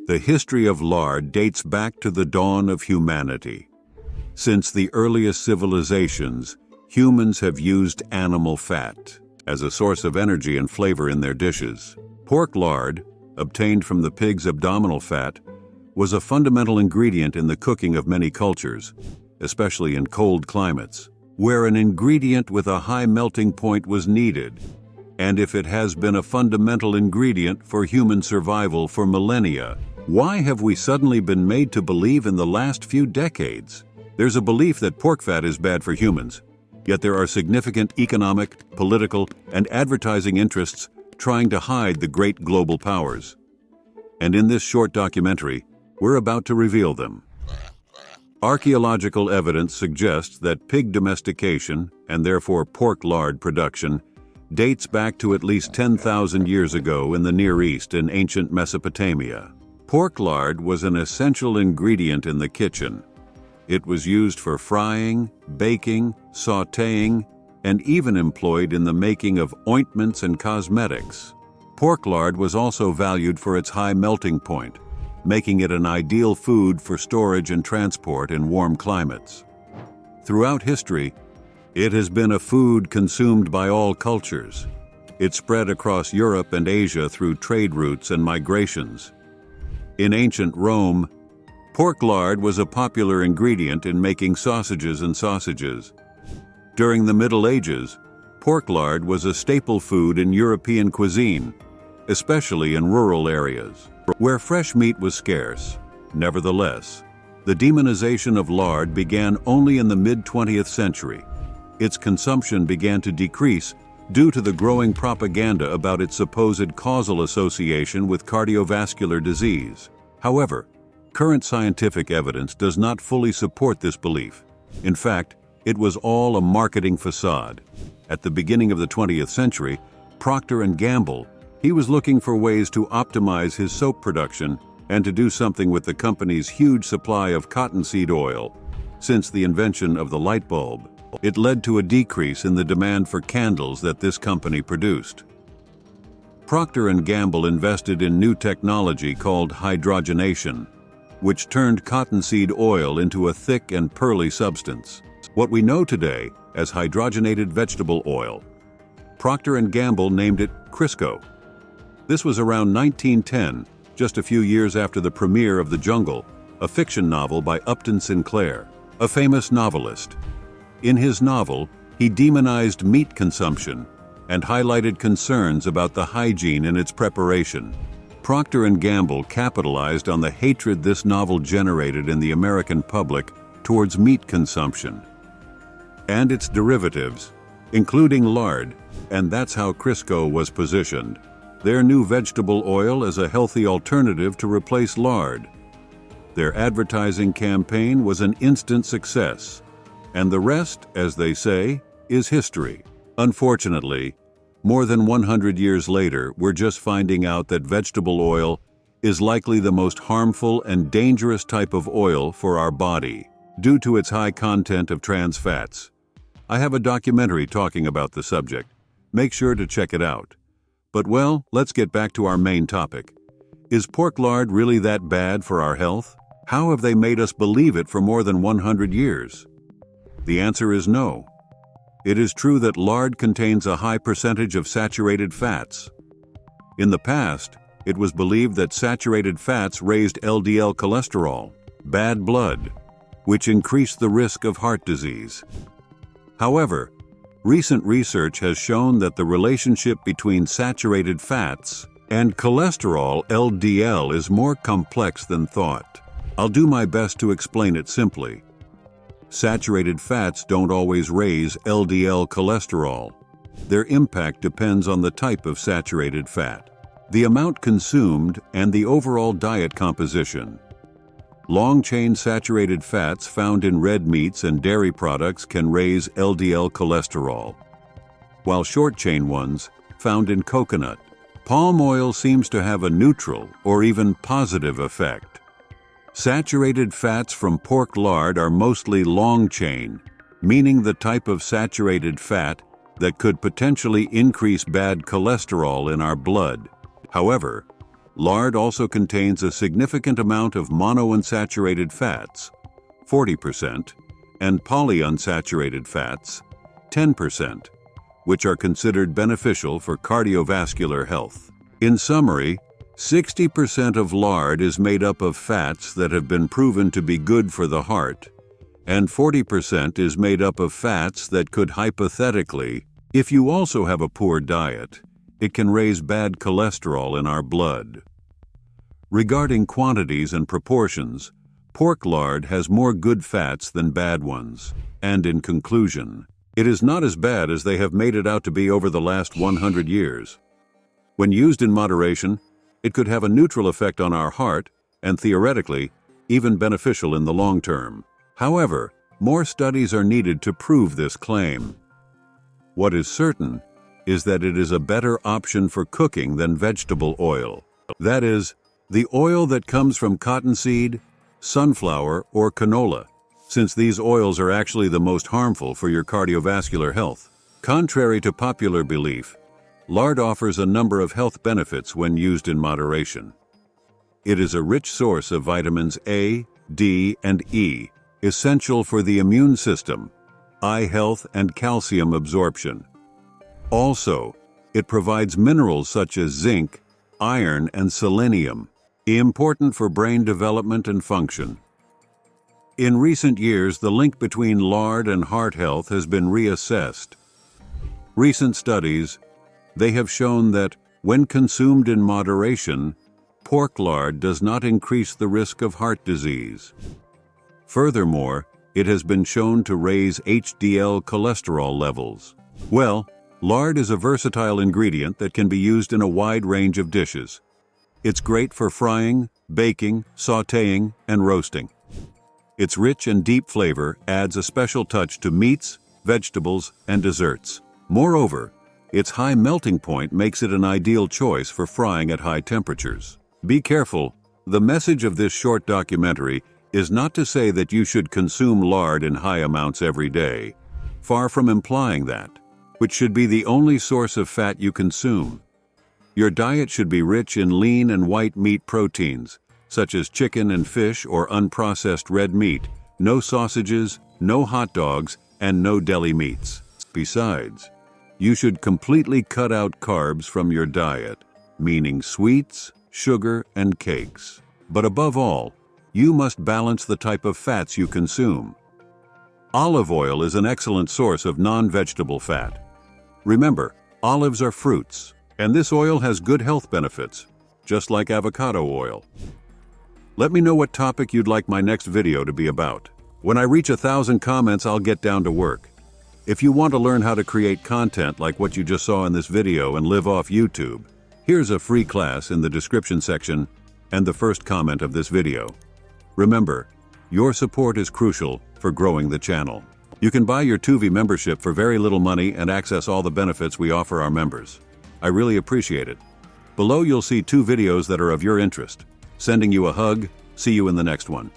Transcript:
The history of lard dates back to the dawn of humanity. Since the earliest civilizations, humans have used animal fat as a source of energy and flavor in their dishes. Pork lard, obtained from the pig's abdominal fat, was a fundamental ingredient in the cooking of many cultures, especially in cold climates, where an ingredient with a high melting point was needed. And if it has been a fundamental ingredient for human survival for millennia, why have we suddenly been made to believe in the last few decades? There's a belief that pork fat is bad for humans, yet there are significant economic, political, and advertising interests trying to hide the great global powers. And in this short documentary, we're about to reveal them. Archaeological evidence suggests that pig domestication, and therefore pork lard production, dates back to at least 10,000 years ago in the Near East and ancient Mesopotamia. Pork lard was an essential ingredient in the kitchen. It was used for frying, baking, sautéing, and even employed in the making of ointments and cosmetics. Pork lard was also valued for its high melting point, making it an ideal food for storage and transport in warm climates. Throughout history, it has been a food consumed by all cultures. It spread across Europe and Asia through trade routes and migrations. In ancient Rome, pork lard was a popular ingredient in making sausages and sausages. During the Middle Ages, pork lard was a staple food in European cuisine, especially in rural areas, where fresh meat was scarce. Nevertheless, the demonization of lard began only in the mid-20th century. Its consumption began to decrease due to the growing propaganda about its supposed causal association with cardiovascular disease. However, current scientific evidence does not fully support this belief. In fact, it was all a marketing facade. At the beginning of the 20th century, Procter & Gamble, he was looking for ways to optimize his soap production and to do something with the company's huge supply of cottonseed oil. Since the invention of the light bulb, it led to a decrease in the demand for candles that this company produced. Procter & Gamble invested in new technology called hydrogenation, which turned cottonseed oil into a thick and pearly substance, what we know today as hydrogenated vegetable oil. Procter & Gamble named it Crisco. This was around 1910, just a few years after the premiere of The Jungle, a fiction novel by Upton Sinclair, a famous novelist. In his novel, he demonized meat consumption and highlighted concerns about the hygiene in its preparation. Procter & Gamble capitalized on the hatred this novel generated in the American public towards meat consumption and its derivatives, including lard, and that's how Crisco was positioned. Their new vegetable oil as a healthy alternative to replace lard. Their advertising campaign was an instant success, and the rest, as they say, is history. Unfortunately, more than 100 years later, we're just finding out that vegetable oil is likely the most harmful and dangerous type of oil for our body, due to its high content of trans fats. I have a documentary talking about the subject. Make sure to check it out. But well, let's get back to our main topic. Is pork lard really that bad for our health? How have they made us believe it for more than 100 years? The answer is no. It is true that lard contains a high percentage of saturated fats. In the past, it was believed that saturated fats raised LDL cholesterol, bad blood, which increased the risk of heart disease. However, recent research has shown that the relationship between saturated fats and cholesterol, LDL, is more complex than thought. I'll do my best to explain it simply. Saturated fats don't always raise LDL cholesterol. Their impact depends on the type of saturated fat, the amount consumed, and the overall diet composition. Long-chain saturated fats found in red meats and dairy products can raise LDL cholesterol, while short-chain ones, found in coconut, palm oil, seems to have a neutral or even positive effect. Saturated fats from pork lard are mostly long-chain, meaning the type of saturated fat that could potentially increase bad cholesterol in our blood. However, lard also contains a significant amount of monounsaturated fats, 40%, and polyunsaturated fats, 10%, which are considered beneficial for cardiovascular health. In summary, 60% of lard is made up of fats that have been proven to be good for the heart, and 40% is made up of fats that could hypothetically, if you also have a poor diet, it can raise bad cholesterol in our blood. Regarding quantities and proportions, pork lard has more good fats than bad ones, and in conclusion, it is not as bad as they have made it out to be over the last 100 years. When used in moderation, it could have a neutral effect on our heart and theoretically, even beneficial in the long term. However, more studies are needed to prove this claim. What is certain is that it is a better option for cooking than vegetable oil. That is, the oil that comes from cottonseed, sunflower, or canola, since these oils are actually the most harmful for your cardiovascular health. Contrary to popular belief, lard offers a number of health benefits when used in moderation. It is a rich source of vitamins A, D, and E, essential for the immune system, eye health, and calcium absorption. Also, it provides minerals such as zinc, iron, and selenium, important for brain development and function. In recent years, the link between lard and heart health has been reassessed. Recent studies, they have shown that, when consumed in moderation, pork lard does not increase the risk of heart disease. Furthermore, it has been shown to raise HDL cholesterol levels. Well, lard is a versatile ingredient that can be used in a wide range of dishes. It's great for frying, baking, sautéing, and roasting. Its rich and deep flavor adds a special touch to meats, vegetables, and desserts. Moreover, its high melting point makes it an ideal choice for frying at high temperatures. Be careful, the message of this short documentary is not to say that you should consume lard in high amounts every day, far from implying that, which should be the only source of fat you consume. Your diet should be rich in lean and white meat proteins, such as chicken and fish or unprocessed red meat, no sausages, no hot dogs, and no deli meats. Besides, you should completely cut out carbs from your diet, meaning sweets, sugar, and cakes. But above all, you must balance the type of fats you consume. Olive oil is an excellent source of non-vegetable fat. Remember, olives are fruits, and this oil has good health benefits, just like avocado oil. Let me know what topic you'd like my next video to be about. When I reach 1,000 comments, I'll get down to work. If you want to learn how to create content like what you just saw in this video and live off YouTube, here's a free class in the description section and the first comment of this video. Remember, your support is crucial for growing the channel. You can buy your Tuvi membership for very little money and access all the benefits we offer our members. I really appreciate it. Below you'll see 2 videos that are of your interest. Sending you a hug. See you in the next one.